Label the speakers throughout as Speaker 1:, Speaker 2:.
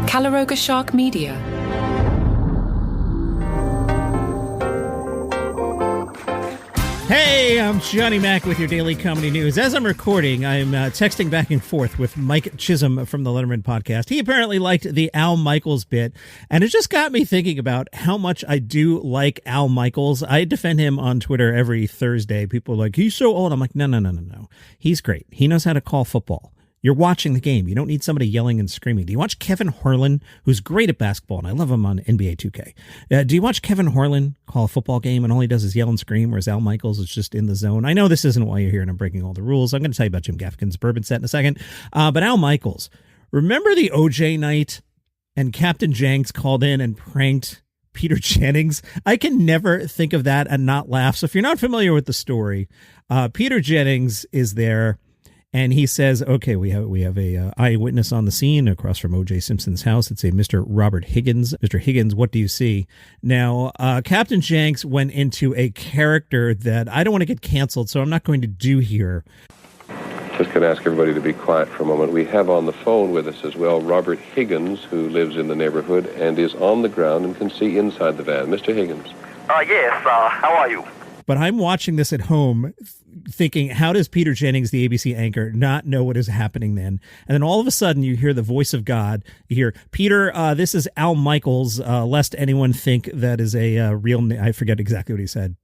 Speaker 1: Calaroga Shark Media.
Speaker 2: Hey, I'm Johnny Mac with your daily comedy news. As I'm recording, I'm texting back and forth with Mike Chisholm from the Letterman podcast. He apparently liked the Al Michaels bit, and it just got me thinking about how much I do like Al Michaels. I defend him on Twitter every Thursday. People are like, he's so old. I'm like, no. He's great. He knows how to call football. You're watching the game. You don't need somebody yelling and screaming. Do you watch Kevin Harlan, who's great at basketball, and I love him on NBA 2K? Do you watch Kevin Harlan call a football game and all he does is yell and scream, whereas Al Michaels is just in the zone? I know this isn't why you're here and I'm breaking all the rules. I'm going to tell you about Jim Gaffigan's bourbon set in a second. But Al Michaels, remember the OJ night and Captain Jenks called in and pranked Peter Jennings? I can never think of that and not laugh. So if you're not familiar with the story, Peter Jennings is there. And he says, okay, we have a eyewitness on the scene across from O.J. Simpson's house. It's a Mr. Robert Higgins. Mr. Higgins, what do you see? Now, Captain Jenks went into a character that I don't want to get canceled, so I'm not going to do here.
Speaker 3: Just going to ask everybody to be quiet for a moment. We have on the phone with us as well Robert Higgins, who lives in the neighborhood and is on the ground and can see inside the van. Mr. Higgins.
Speaker 4: Yes, how are you?
Speaker 2: But I'm watching this at home thinking, how does Peter Jennings, the ABC anchor, not know what is happening then? And then all of a sudden you hear the voice of God. You hear, Peter, this is Al Michaels, lest anyone think that is a real name. I forget exactly what he said.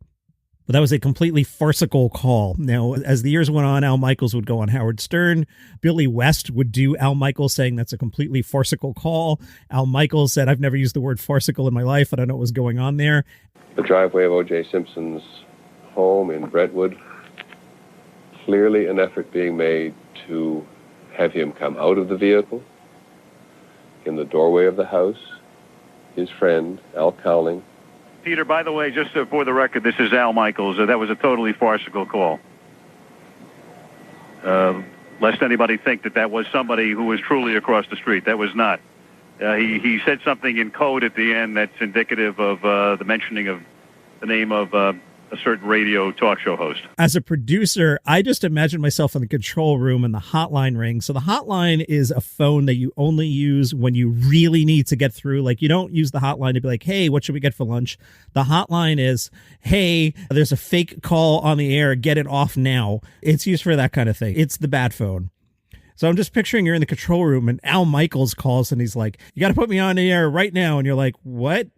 Speaker 2: But that was a completely farcical call. Now, as the years went on, Al Michaels would go on Howard Stern. Billy West would do Al Michaels saying that's a completely farcical call. Al Michaels said, I've never used the word farcical in my life. I don't know what was going on there.
Speaker 3: The driveway of O.J. Simpson's home in Brentwood. Clearly an effort being made to have him come out of the vehicle. In the doorway of the house, his friend, Al Cowling.
Speaker 4: Peter, by the way, just for the record, this is Al Michaels. That was a totally farcical call. Lest anybody think that was somebody who was truly across the street. That was not. He said something in code at the end that's indicative of the mentioning of the name of a certain radio talk show host.
Speaker 2: As a producer, I just imagine myself in the control room and the hotline rings. So the hotline is a phone that you only use when you really need to get through. Like, you don't use the hotline to be like, hey, what should we get for lunch? The hotline is, hey, there's a fake call on the air. Get it off now. It's used for that kind of thing. It's the bad phone. So I'm just picturing you're in the control room and Al Michaels calls and he's like, you got to put me on the air right now. And you're like, what?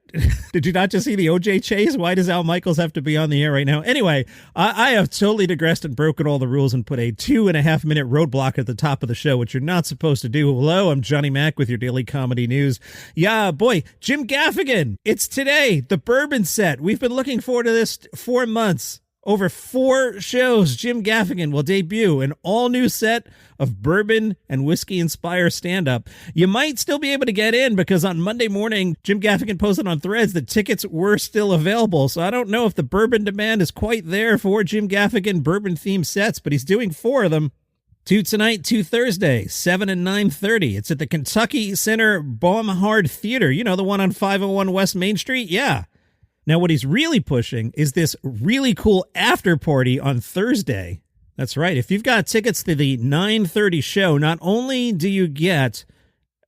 Speaker 2: Did you not just see the OJ chase? Why does Al Michaels have to be on the air right now? Anyway, I have totally digressed and broken all the rules and put a 2.5 minute roadblock at the top of the show, which you're not supposed to do. Hello, I'm Johnny Mac with your daily comedy news. Yeah, boy, Jim Gaffigan. It's today, the bourbon set. We've been looking forward to this 4 months. Over 4 shows, Jim Gaffigan will debut an all-new set of bourbon and whiskey-inspired stand-up. You might still be able to get in because on Monday morning, Jim Gaffigan posted on Threads that tickets were still available. So I don't know if the bourbon demand is quite there for Jim Gaffigan bourbon-themed sets, but he's doing 4 of them. 2 tonight, 2 Thursday, 7 and 9:30. It's at the Kentucky Center Baumhard Theater. You know, the one on 501 West Main Street? Yeah. Now, what he's really pushing is this really cool after party on Thursday. That's right. If you've got tickets to the 9:30 show, not only do you get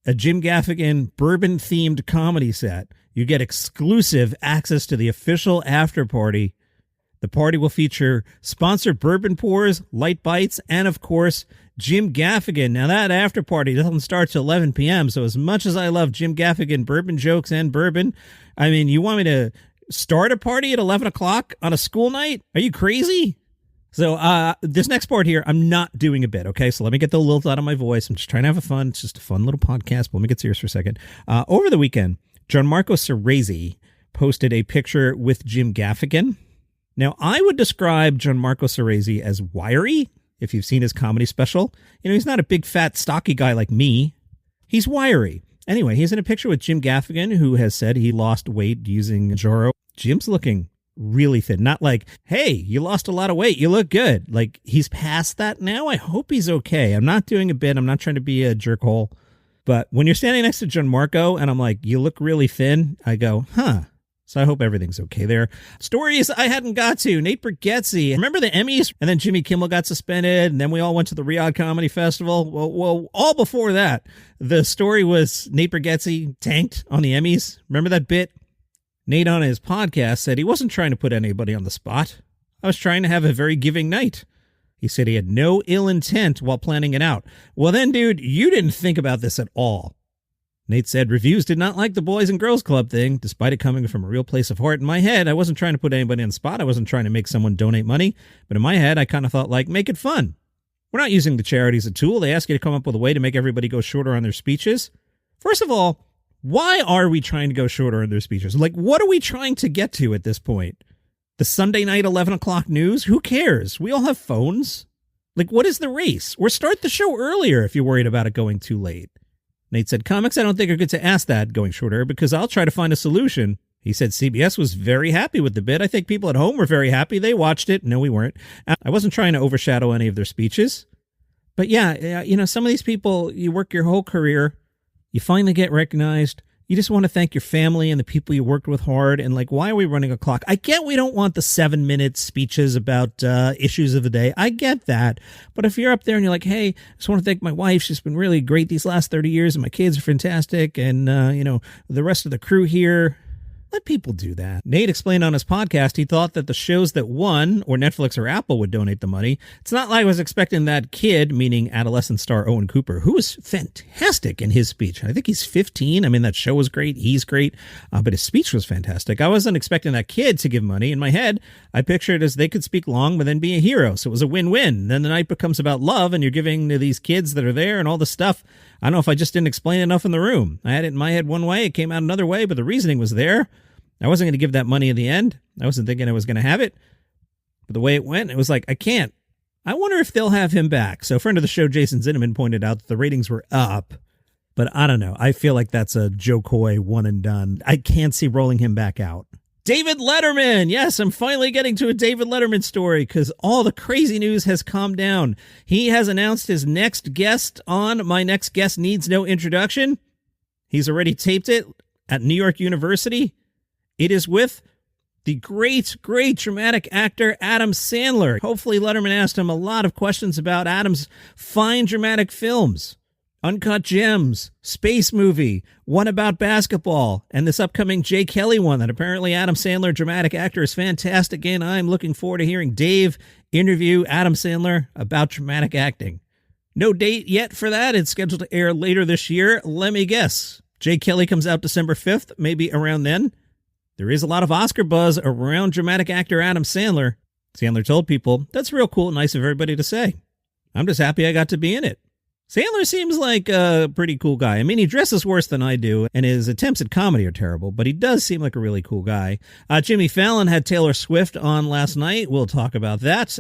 Speaker 2: a Jim Gaffigan bourbon-themed comedy set, you get exclusive access to the official after party. The party will feature sponsored bourbon pours, light bites, and, of course, Jim Gaffigan. Now, that after party doesn't start till 11 p.m., so as much as I love Jim Gaffigan bourbon jokes and bourbon, I mean, you want me to start a party at 11 o'clock on a school night? Are you crazy? So this next part here, I'm not doing a bit, okay? So let me get the lilt out of my voice. I'm just trying to have fun. It's just a fun little podcast, but let me get serious for a second. Over the weekend, Gianmarco Soresi posted a picture with Jim Gaffigan. Now, I would describe Gianmarco Soresi as wiry, if you've seen his comedy special. You know, he's not a big, fat, stocky guy like me. He's wiry. Anyway, he's in a picture with Jim Gaffigan, who has said he lost weight using Joro. Jim's looking really thin. Not like, hey, you lost a lot of weight. You look good. Like, he's past that now. I hope he's okay. I'm not doing a bit. I'm not trying to be a jerkhole. But when you're standing next to Gianmarco and I'm like, you look really thin, I go, huh. So I hope everything's okay there. Stories I hadn't got to. Nate Bargatze. Remember the Emmys? And then Jimmy Kimmel got suspended, and then we all went to the Riyadh Comedy Festival. Well, all before that, the story was Nate Bargatze tanked on the Emmys. Remember that bit? Nate on his podcast said he wasn't trying to put anybody on the spot. I was trying to have a very giving night. He said he had no ill intent while planning it out. Well then, dude, you didn't think about this at all. Nate said reviews did not like the Boys and Girls Club thing, despite it coming from a real place of heart. In my head, I wasn't trying to put anybody on the spot. I wasn't trying to make someone donate money. But in my head, I kind of thought, like, make it fun. We're not using the charity as a tool. They ask you to come up with a way to make everybody go shorter on their speeches. First of all, why are we trying to go shorter on their speeches? Like, what are we trying to get to at this point? The Sunday night 11 o'clock news? Who cares? We all have phones. Like, what is the race? Or start the show earlier if you're worried about it going too late. Nate said, comics I don't think are good to ask that going shorter because I'll try to find a solution. He said CBS was very happy with the bit. I think people at home were very happy. They watched it. No, we weren't. I wasn't trying to overshadow any of their speeches. But yeah, you know, some of these people, you work your whole career, you finally get recognized. You just want to thank your family and the people you worked with hard. And like, why are we running a clock? I get we don't want the 7-minute speeches about issues of the day. I get that. But if you're up there and you're like, hey, I just want to thank my wife. She's been really great these last 30 years. And my kids are fantastic. And, you know, the rest of the crew here. Let people do that. Nate explained on his podcast he thought that the shows that won, or Netflix or Apple, would donate the money. It's not like I was expecting that kid, meaning adolescent star Owen Cooper, who was fantastic in his speech. I think he's 15. I mean, that show was great. He's great. But his speech was fantastic. I wasn't expecting that kid to give money. In my head, I pictured it as they could speak long but then be a hero. So it was a win-win. Then the night becomes about love, and you're giving to these kids that are there and all the stuff. I don't know if I just didn't explain enough in the room. I had it in my head one way. It came out another way, but the reasoning was there. I wasn't going to give that money in the end. I wasn't thinking I was going to have it. But the way it went, it was like, I can't. I wonder if they'll have him back. So a friend of the show, Jason Zinneman, pointed out that the ratings were up. But I don't know. I feel like that's a Joe Coy one and done. I can't see rolling him back out. David Letterman. Yes, I'm finally getting to a David Letterman story because all the crazy news has calmed down. He has announced his next guest on My Next Guest Needs No Introduction. He's already taped it at New York University. It is with the great dramatic actor Adam Sandler. Hopefully Letterman asked him a lot of questions about Adam's fine dramatic films. Uncut Gems, Space Movie, one about basketball, and this upcoming Jay Kelly one that apparently Adam Sandler, dramatic actor, is fantastic in. I'm looking forward to hearing Dave interview Adam Sandler about dramatic acting. No date yet for that. It's scheduled to air later this year. Let me guess. Jay Kelly comes out December 5th, maybe around then. There is a lot of Oscar buzz around dramatic actor Adam Sandler. Sandler told people, that's real cool and nice of everybody to say. I'm just happy I got to be in it. Sandler seems like a pretty cool guy. I mean, he dresses worse than I do, and his attempts at comedy are terrible, but he does seem like a really cool guy. Jimmy Fallon had Taylor Swift on last night. We'll talk about that.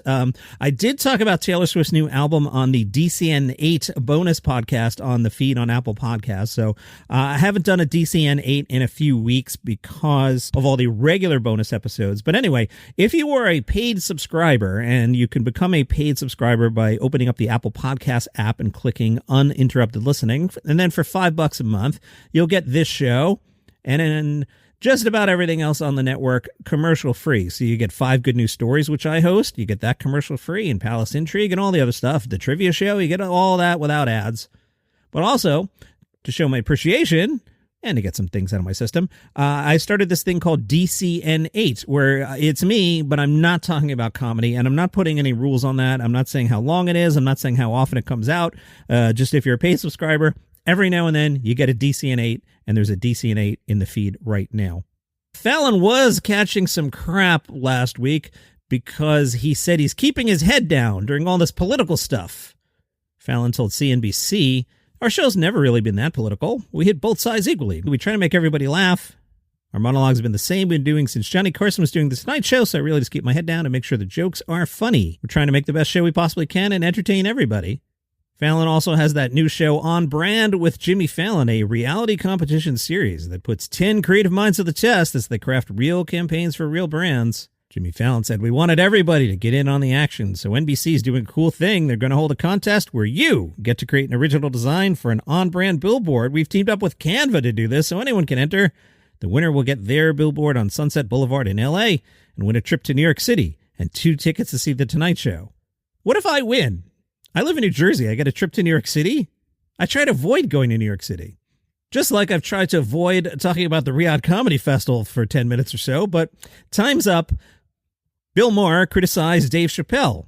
Speaker 2: I did talk about Taylor Swift's new album on the DCN 8 bonus podcast on the feed on Apple Podcasts. So I haven't done a DCN 8 in a few weeks because of all the regular bonus episodes. But anyway, if you are a paid subscriber, and you can become a paid subscriber by opening up the Apple Podcast app and clicking uninterrupted listening, and then for $5 a month you'll get this show and then just about everything else on the network commercial free. So you get 5 Good News Stories, which I host. You get that commercial free, and Palace Intrigue and all the other stuff. The trivia show, you get all that without ads. But also, to show my appreciation and to get some things out of my system, I started this thing called DCN 8, where it's me, but I'm not talking about comedy, and I'm not putting any rules on that. I'm not saying how long it is. I'm not saying how often it comes out. Just if you're a paid subscriber, every now and then you get a DCN 8, and there's a DCN 8 in the feed right now. Fallon was catching some crap last week because he said he's keeping his head down during all this political stuff. Fallon told CNBC, our show's never really been that political. We hit both sides equally. We try to make everybody laugh. Our monologues have been the same we've been doing since Johnny Carson was doing the Tonight Show, so I really just keep my head down and make sure the jokes are funny. We're trying to make the best show we possibly can and entertain everybody. Fallon also has that new show On Brand with Jimmy Fallon, a reality competition series that puts 10 creative minds to the test as they craft real campaigns for real brands. Jimmy Fallon said, we wanted everybody to get in on the action, so NBC's doing a cool thing. They're going to hold a contest where you get to create an original design for an on-brand billboard. We've teamed up with Canva to do this, so anyone can enter. The winner will get their billboard on Sunset Boulevard in L.A. and win a trip to New York City and 2 tickets to see The Tonight Show. What if I win? I live in New Jersey. I get a trip to New York City? I try to avoid going to New York City. Just like I've tried to avoid talking about the Riyadh Comedy Festival for 10 minutes or so, but time's up. Bill Maher criticized Dave Chappelle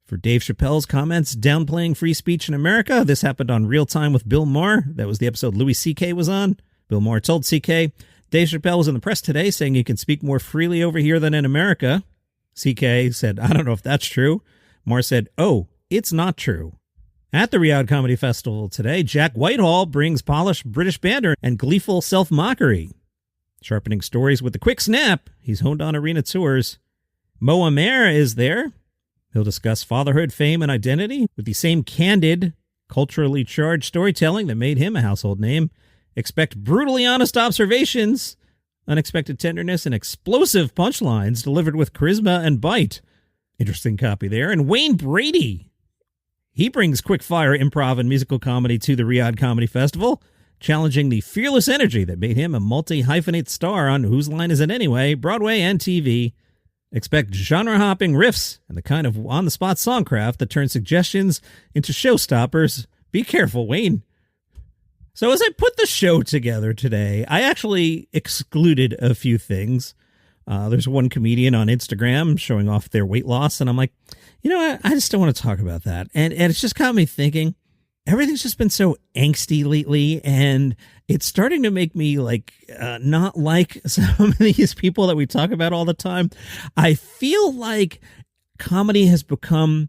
Speaker 2: for Dave Chappelle's comments downplaying free speech in America. This happened on Real Time with Bill Maher. That was the episode Louis C.K. was on. Bill Maher told C.K., Dave Chappelle was in the press today saying you can speak more freely over here than in America. C.K. said, I don't know if that's true. Maher said, oh, it's not true. At the Riyadh Comedy Festival today, Jack Whitehall brings polished British banter and gleeful self-mockery. Sharpening stories with the quick snap, he's honed on arena tours. Mo Amer is there. He'll discuss fatherhood, fame, and identity with the same candid, culturally charged storytelling that made him a household name. Expect brutally honest observations, unexpected tenderness, and explosive punchlines delivered with charisma and bite. Interesting copy there. And Wayne Brady. He brings quick-fire improv and musical comedy to the Riyadh Comedy Festival, challenging the fearless energy that made him a multi-hyphenate star on Whose Line Is It Anyway, Broadway and TV. Expect genre-hopping riffs and the kind of on-the-spot songcraft that turns suggestions into showstoppers. Be careful, Wayne. So as I put the show together today, I actually excluded a few things. There's one comedian on Instagram showing off their weight loss, and I'm like, you know what? I just don't want to talk about that. And it's just got me thinking, everything's just been so angsty lately, and it's starting to make me not like some of these people that we talk about all the time. I feel like comedy has become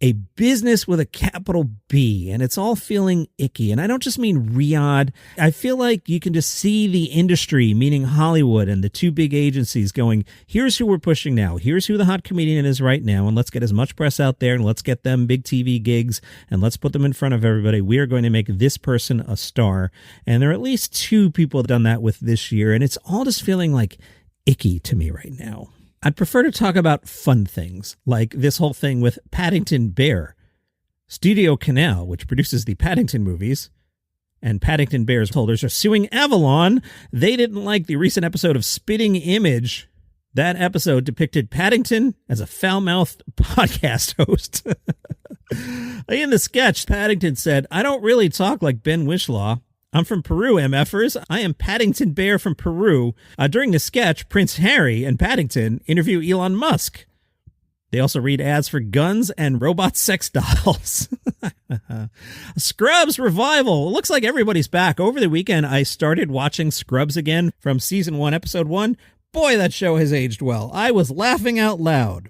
Speaker 2: a business with a capital B, and it's all feeling icky. And I don't just mean Riyadh. I feel like you can just see the industry, meaning Hollywood and the 2 big agencies going, here's who we're pushing now. Here's who the hot comedian is right now, and let's get as much press out there, and let's get them big TV gigs, and let's put them in front of everybody. We are going to make this person a star. And there are at least 2 people that have done that with this year, and it's all just feeling like icky to me right now. I'd prefer to talk about fun things, like this whole thing with Paddington Bear. Studio Canal, which produces the Paddington movies, and Paddington Bear's holders are suing Avalon. They didn't like the recent episode of Spitting Image. That episode depicted Paddington as a foul-mouthed podcast host. In the sketch, Paddington said, I don't really talk like Ben Whishaw. I'm from Peru, MFers. I am Paddington Bear from Peru. During the sketch, Prince Harry and Paddington interview Elon Musk. They also read ads for guns and robot sex dolls. Scrubs revival. It looks like everybody's back. Over the weekend, I started watching Scrubs again from season 1, episode 1. Boy, that show has aged well. I was laughing out loud.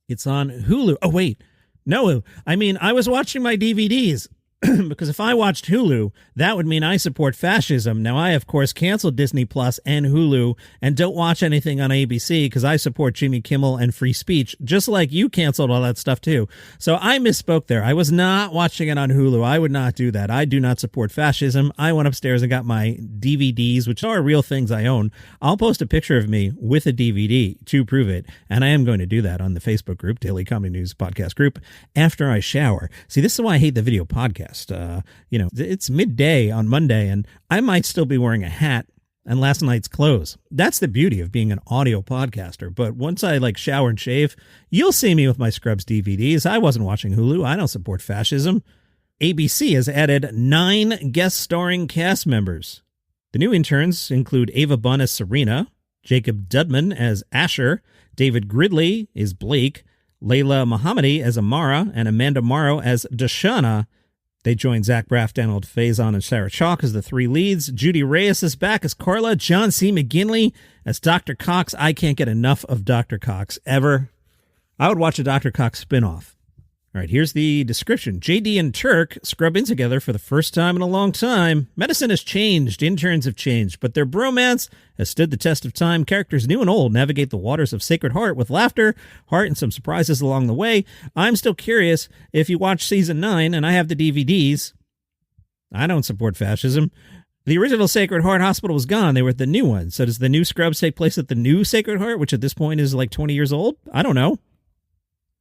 Speaker 2: It's on Hulu. Oh, wait. No, I mean, I was watching my DVDs. Because if I watched Hulu, that would mean I support fascism. Now, I, of course, canceled Disney Plus and Hulu and don't watch anything on ABC because I support Jimmy Kimmel and free speech, just like you canceled all that stuff, too. So I misspoke there. I was not watching it on Hulu. I would not do that. I do not support fascism. I went upstairs and got my DVDs, which are real things I own. I'll post a picture of me with a DVD to prove it, and I am going to do that on the Facebook group, Daily Comedy News Podcast Group, after I shower. See, this is why I hate the video podcast. It's midday on Monday, and I might still be wearing a hat and last night's clothes. That's the beauty of being an audio podcaster. But once I shower and shave, you'll see me with my Scrubs DVDs. I wasn't watching Hulu. I don't support fascism. ABC has added 9 guest starring cast members. The new interns include Ava Bunn as Serena, Jacob Dudman as Asher, David Gridley is Blake, Layla Mohammadi as Amara, and Amanda Morrow as Dashana. They join Zach Braff, Donald Faison, and Sarah Chalk as the 3 leads. Judy Reyes is back as Carla. John C. McGinley as Dr. Cox. I can't get enough of Dr. Cox, ever. I would watch a Dr. Cox spinoff. All right, here's the description. JD and Turk scrub in together for the first time in a long time. Medicine has changed, interns have changed, but their bromance has stood the test of time. Characters new and old navigate the waters of Sacred Heart with laughter, heart, and some surprises along the way. I'm still curious if you watch season 9, and I have the DVDs. I don't support fascism. The original Sacred Heart Hospital was gone. They were at the new one. So does the new Scrubs take place at the new Sacred Heart, which at this point is 20 years old? I don't know.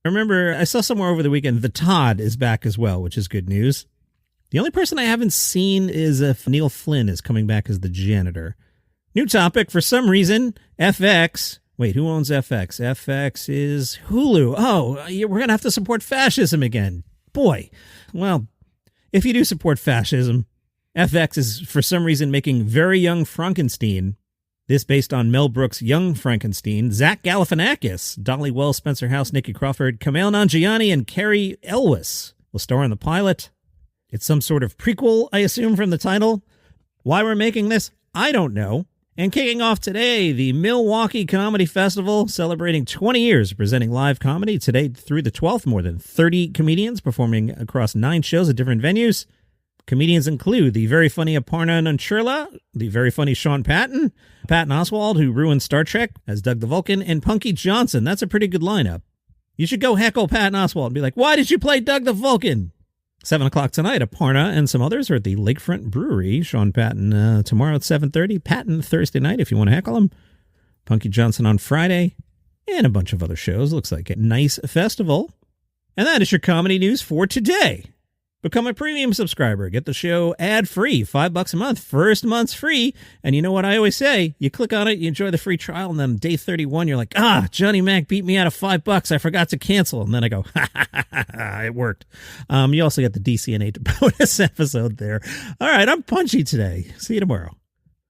Speaker 2: I remember I saw somewhere over the weekend the Todd is back as well, which is good news. The only person I haven't seen is if Neil Flynn is coming back as the janitor. New topic. For some reason, FX. Wait, who owns FX? FX is Hulu. Oh, we're going to have to support fascism again. Boy. Well, if you do support fascism, FX is for some reason making Very Young Frankenstein. This based on Mel Brooks' Young Frankenstein. Zach Galifianakis, Dolly Wells, Spencer House, Nikki Crawford, Kumail Nanjiani, and Carrie Elwes will star in the pilot. It's some sort of prequel, I assume, from the title. Why we're making this, I don't know. And kicking off today, the Milwaukee Comedy Festival, celebrating 20 years of presenting live comedy. Today through the 12th, more than 30 comedians performing across 9 shows at different venues. Comedians include the very funny Aparna Nancherla, the very funny Sean Patton Oswalt, who ruined Star Trek as Doug the Vulcan, and Punky Johnson. That's a pretty good lineup. You should go heckle Patton Oswalt and be like, why did you play Doug the Vulcan? 7 o'clock tonight, Aparna and some others are at the Lakefront Brewery. Sean Patton tomorrow at 7:30. Patton Thursday night if you want to heckle him. Punky Johnson on Friday. And a bunch of other shows. Looks like a nice festival. And that is your comedy news for today. Become a premium subscriber. Get the show ad-free, $5 a month. First month's free. And you know what I always say? You click on it, you enjoy the free trial, and then day 31, you're like, Johnny Mac beat me out of $5. I forgot to cancel. And then I go, it worked. You also get the DC and 8 bonus episode there. All right, I'm punchy today. See you tomorrow.